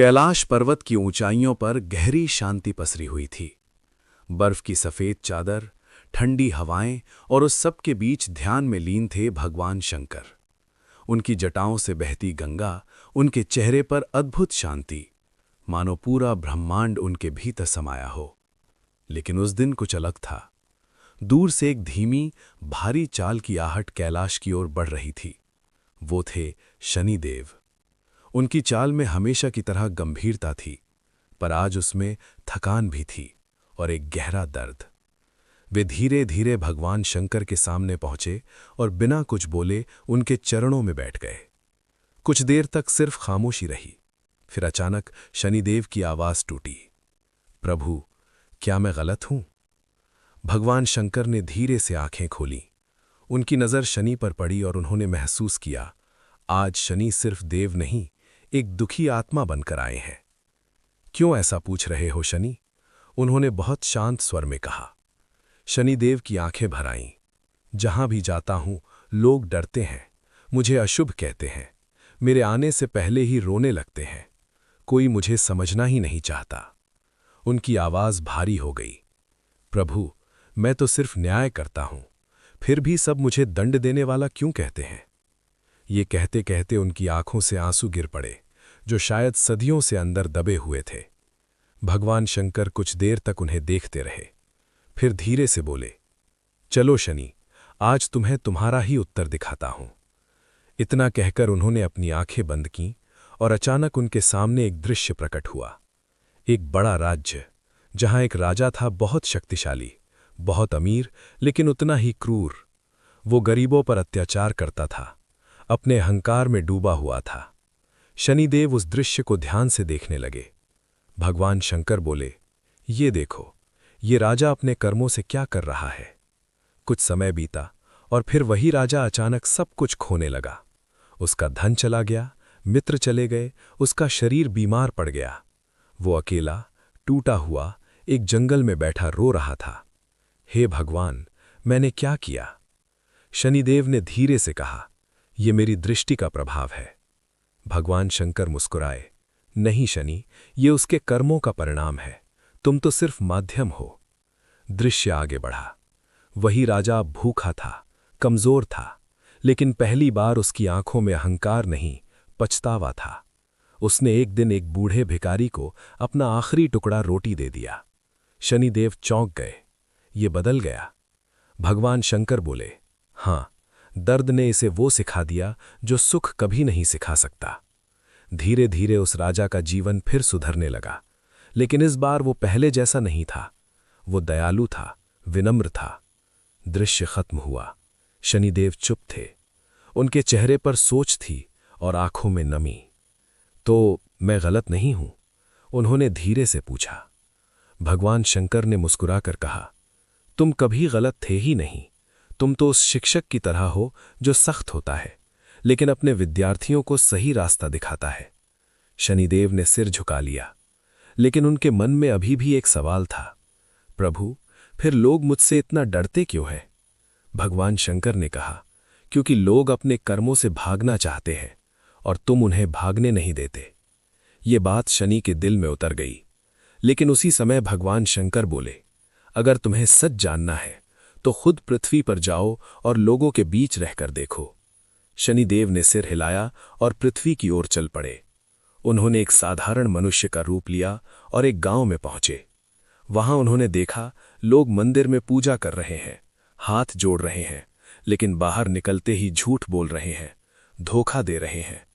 कैलाश पर्वत की ऊंचाइयों पर गहरी शांति पसरी हुई थी। बर्फ की सफेद चादर, ठंडी हवाएं और उस सब के बीच ध्यान में लीन थे भगवान शंकर। उनकी जटाओं से बहती गंगा, उनके चेहरे पर अद्भुत शांति, मानो पूरा ब्रह्मांड उनके भीतर समाया हो। लेकिन उस दिन कुछ अलग था। दूर से एक धीमी, भारी चाल की आहट कैलाश की ओर बढ़ रही थी। वो थे शनिदेव। उनकी चाल में हमेशा की तरह गंभीरता थी, पर आज उसमें थकान भी थी और एक गहरा दर्द। वे धीरे धीरे भगवान शंकर के सामने पहुंचे और बिना कुछ बोले उनके चरणों में बैठ गए। कुछ देर तक सिर्फ खामोशी रही। फिर अचानक शनिदेव की आवाज टूटी, प्रभु, क्या मैं गलत हूं? भगवान शंकर ने धीरे से आंखें खोलीं। उनकी नजर शनि पर पड़ी और उन्होंने महसूस किया, आज शनि सिर्फ देव नहीं, एक दुखी आत्मा बनकर आए हैं। क्यों ऐसा पूछ रहे हो शनि? उन्होंने बहुत शांत स्वर में कहा। शनिदेव की आंखें भर आईं। जहां भी जाता हूं लोग डरते हैं, मुझे अशुभ कहते हैं, मेरे आने से पहले ही रोने लगते हैं। कोई मुझे समझना ही नहीं चाहता। उनकी आवाज भारी हो गई, प्रभु, मैं तो सिर्फ न्याय करता हूं, फिर भी सब मुझे दंड देने वाला क्यों कहते हैं? ये कहते कहते उनकी आंखों से आंसू गिर पड़े, जो शायद सदियों से अंदर दबे हुए थे। भगवान शंकर कुछ देर तक उन्हें देखते रहे, फिर धीरे से बोले, चलो शनि, आज तुम्हें तुम्हारा ही उत्तर दिखाता हूं। इतना कहकर उन्होंने अपनी आंखें बंद कीं और अचानक उनके सामने एक दृश्य प्रकट हुआ। एक बड़ा राज्य, जहां एक राजा था, बहुत शक्तिशाली, बहुत अमीर, लेकिन उतना ही क्रूर। वो गरीबों पर अत्याचार करता था, अपने अहंकार में डूबा हुआ था। शनिदेव उस दृश्य को ध्यान से देखने लगे। भगवान शंकर बोले, ये देखो, ये राजा अपने कर्मों से क्या कर रहा है। कुछ समय बीता और फिर वही राजा अचानक सब कुछ खोने लगा। उसका धन चला गया, मित्र चले गए, उसका शरीर बीमार पड़ गया। वो अकेला, टूटा हुआ एक जंगल में बैठा रो रहा था। हे भगवान, मैंने क्या किया? शनिदेव ने धीरे से कहा, ये मेरी दृष्टि का प्रभाव है। भगवान शंकर मुस्कुराए, नहीं शनि, ये उसके कर्मों का परिणाम है, तुम तो सिर्फ माध्यम हो। दृश्य आगे बढ़ा। वही राजा भूखा था, कमजोर था, लेकिन पहली बार उसकी आंखों में अहंकार नहीं, पछतावा था। उसने एक दिन एक बूढ़े भिखारी को अपना आखिरी टुकड़ा रोटी दे दिया। शनिदेव चौंक गए, ये बदल गया। भगवान शंकर बोले, हां, दर्द ने इसे वो सिखा दिया जो सुख कभी नहीं सिखा सकता। धीरे धीरे उस राजा का जीवन फिर सुधरने लगा, लेकिन इस बार वो पहले जैसा नहीं था। वो दयालु था, विनम्र था। दृश्य खत्म हुआ। शनिदेव चुप थे। उनके चेहरे पर सोच थी और आंखों में नमी। तो मैं गलत नहीं हूं? उन्होंने धीरे से पूछा। भगवान शंकर ने मुस्कुराकर कहा, तुम कभी गलत थे ही नहीं। तुम तो उस शिक्षक की तरह हो जो सख्त होता है, लेकिन अपने विद्यार्थियों को सही रास्ता दिखाता है। शनिदेव ने सिर झुका लिया, लेकिन उनके मन में अभी भी एक सवाल था, प्रभु, फिर लोग मुझसे इतना डरते क्यों हैं? भगवान शंकर ने कहा, क्योंकि लोग अपने कर्मों से भागना चाहते हैं और तुम उन्हें भागने नहीं देते। ये बात शनि के दिल में उतर गई, लेकिन उसी समय भगवान शंकर बोले, अगर तुम्हें सच जानना है तो खुद पृथ्वी पर जाओ और लोगों के बीच रहकर देखो। शनिदेव ने सिर हिलाया और पृथ्वी की ओर चल पड़े। उन्होंने एक साधारण मनुष्य का रूप लिया और एक गांव में पहुंचे। वहां उन्होंने देखा, लोग मंदिर में पूजा कर रहे हैं, हाथ जोड़ रहे हैं, लेकिन बाहर निकलते ही झूठ बोल रहे हैं, धोखा दे रहे हैं।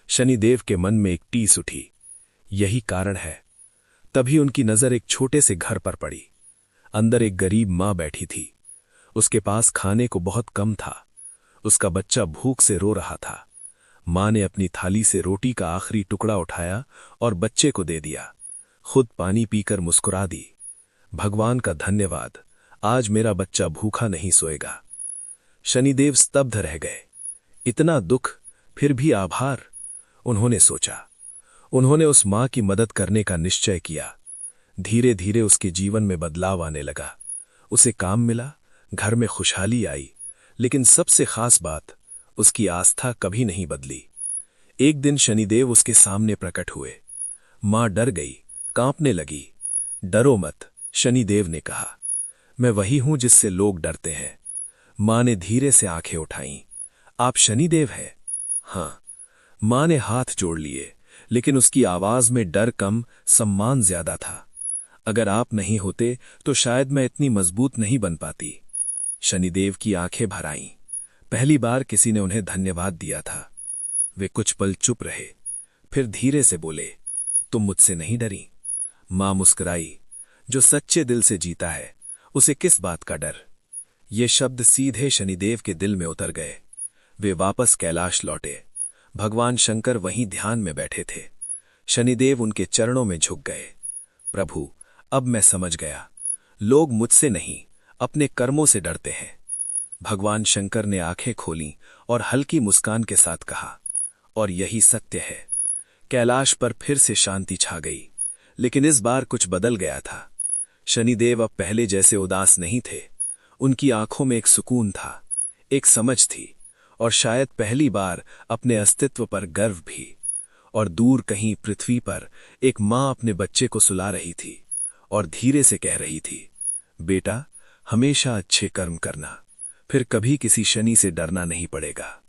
शनिदेव के मन में एक टीस उठी, यही कारण है। तभी उनकी नजर एक छोटे से घर पर पड़ी। अंदर एक गरीब मां बैठी थी। उसके पास खाने को बहुत कम था। उसका बच्चा भूख से रो रहा था। मां ने अपनी थाली से रोटी का आखिरी टुकड़ा उठाया और बच्चे को दे दिया। खुद पानी पीकर मुस्कुरा दी, भगवान का धन्यवाद, आज मेरा बच्चा भूखा नहीं सोएगा। शनिदेव स्तब्ध रह गए। इतना दुख, फिर भी आभार, उन्होंने सोचा। उन्होंने उस मां की मदद करने का निश्चय किया। धीरे धीरे उसके जीवन में बदलाव आने लगा। उसे काम मिला, घर में खुशहाली आई, लेकिन सबसे खास बात, उसकी आस्था कभी नहीं बदली। एक दिन शनिदेव उसके सामने प्रकट हुए। मां डर गई, कांपने लगी। डरो मत, शनिदेव ने कहा। मैं वही हूं जिससे लोग डरते हैं। मां ने धीरे से आंखें उठाईं। आप शनिदेव हैं? हाँ। मां ने हाथ जोड़ लिए, लेकिन उसकी आवाज में डर कम, सम्मान ज्यादा था। अगर आप नहीं होते तो शायद मैं इतनी मजबूत नहीं बन पाती। शनिदेव की आंखें भर आईं। पहली बार किसी ने उन्हें धन्यवाद दिया था। वे कुछ पल चुप रहे, फिर धीरे से बोले, तुम मुझसे नहीं डरी? मां मुस्कुराई। जो सच्चे दिल से जीता है उसे किस बात का डर? ये शब्द सीधे शनिदेव के दिल में उतर गए। वे वापस कैलाश लौटे। भगवान शंकर वहीं ध्यान में बैठे थे। शनिदेव उनके चरणों में झुक गए। प्रभु, अब मैं समझ गया। लोग मुझसे नहीं, अपने कर्मों से डरते हैं। भगवान शंकर ने आंखें खोलीं और हल्की मुस्कान के साथ कहा, और यही सत्य है। कैलाश पर फिर से शांति छा गई, लेकिन इस बार कुछ बदल गया था। शनिदेव अब पहले जैसे उदास नहीं थे। उनकी आंखों में एक सुकून था, एक समझ थी, और शायद पहली बार अपने अस्तित्व पर गर्व भी। और दूर कहीं पृथ्वी पर एक मां अपने बच्चे को सुला रही थी और धीरे से कह रही थी, बेटा, हमेशा अच्छे कर्म करना, फिर कभी किसी शनि से डरना नहीं पड़ेगा।